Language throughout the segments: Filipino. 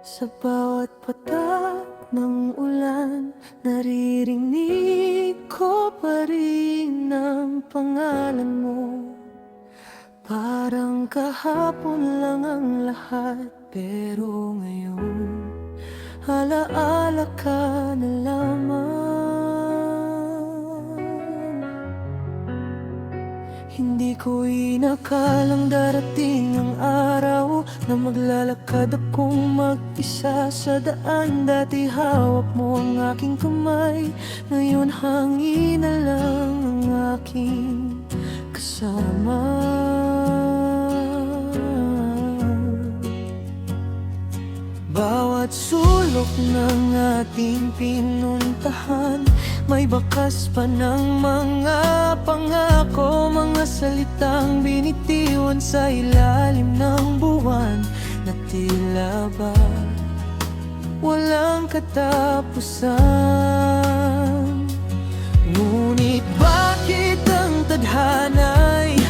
Sa bawat patak ng ulan, naririnig ko pa rin ang pangalan mo. Parang kahapon lang ang lahat, pero ngayon alaala ka na lamang. Hindi ko inakalang darating ang araw na maglalakad akong mag-isa sa daan. Dati hawak mo ang aking kamay, ngayon hangin na lang ang aking kasama. Bawat sulok ng ating pinuntahan, may bakas pa ng mga pangako, mga salitang binitiwan sa ilalim ng buwan na tila ba walang katapusan. Ngunit bakit ang tadhana'y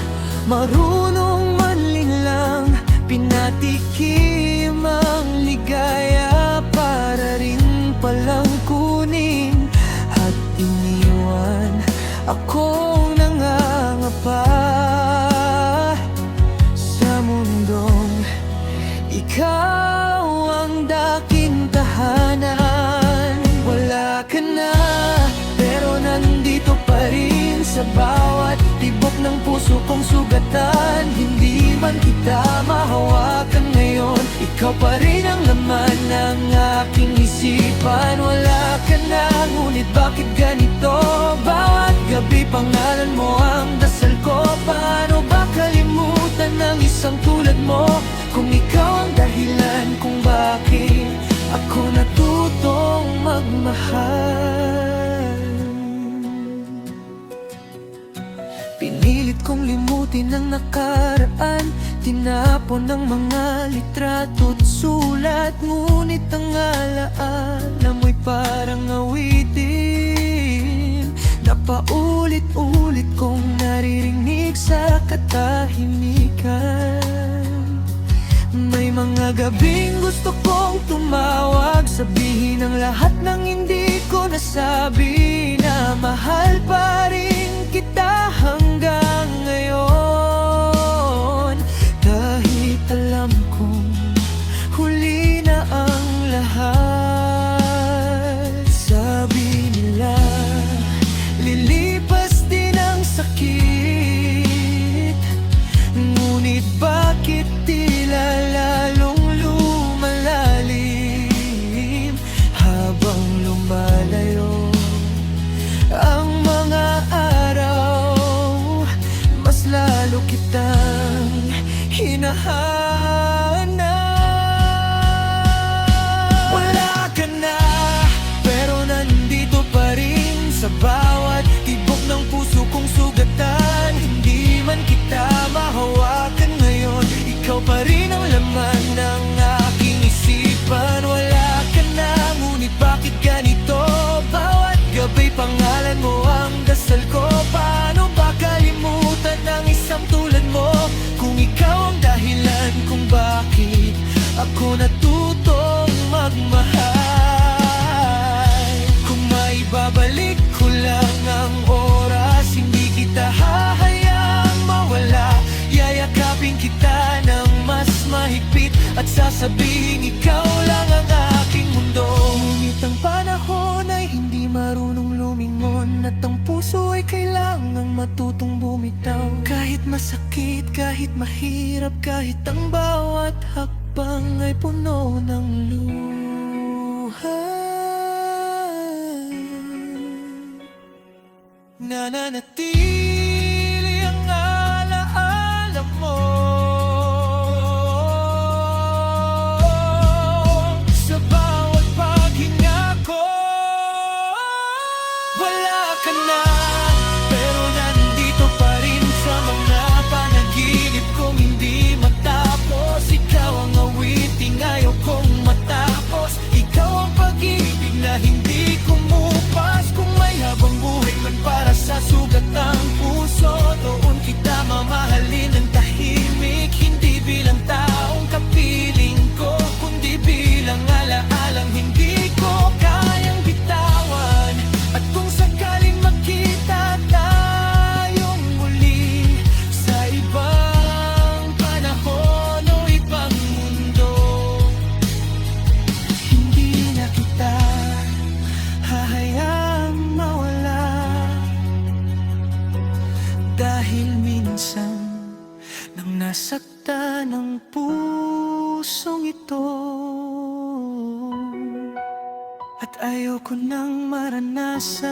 marunong manlinlang, pinatikim ang ligaya para rin palang kunin, at iniwan akong nangangapa sa mundong ikaw ang daking tahanan. Wala ka na, pero nandito pa rin sa bawat tibok ng puso kong sugatan. Hindi man kita mahawakan ngayon, ikaw pa rin ang laman ng aking isipan. Wala ka na, ngunit bakit ganito? Bawat gabi pangalan mo ang dasal ko. Paano ba kalimutan ng isang tulad mo, kung ikaw ang dahilan kung bakit ako natutong magmahal? Pinilit kong limutin ang nakaraan, tinapon ng mga litrato at sulat. Ngunit ang alaala mo'y parang awitin na paulit-ulit kong naririnig sa katahimikan. May mga gabing gusto kong tumawag, sabihin ang lahat ng hindi ko nasabi, na mahal pa rin kita hanggang ngayon. Kahit alam kong huli na ang lahat. Sabi nila lilipas din ang sakit, ngunit bakit tila lalong lumalalim habang lumalayo ang mga araw? Mas lalo kitang hinahanap. Wala ka na, pero nandito pa rin sa bawat tibok ng puso kong sugatan. Hindi man kita mahawakan ngayon, ikaw pa rin ang laman ng aking isipan. Wala ka na, ngunit bakit ganito? Bawat gabi pangalan mo ang dasal ko. Paano ba kalimutan ng isang tulad mo, kung ikaw ang dahilan kung bakit ako natutong magmahal? Kung maibabalik ko lang ang oras, hindi kita hahayaang mawala. Yayakapin kita ng mas mahigpit at sasabihin ikaw lang ang aking mundo. Ngunit ang panahon ay hindi marunong lumingon, at ang puso ay kailangang matutong bumitaw. Kahit masakit, kahit mahirap, kahit ang bawat hakbang ay puno ng luha. Nananatili ang alaala mo sa bawat paghinga ko. Wala ka na, pero nandito pa rin sa mga panaginip kong hindi matapos. Ikaw ang awiting ayaw kong matapos, ikaw ang pag-ibig na hindi kumupas. Kung may habang buhay man para sa sugatan, At ayoko nang maranasan.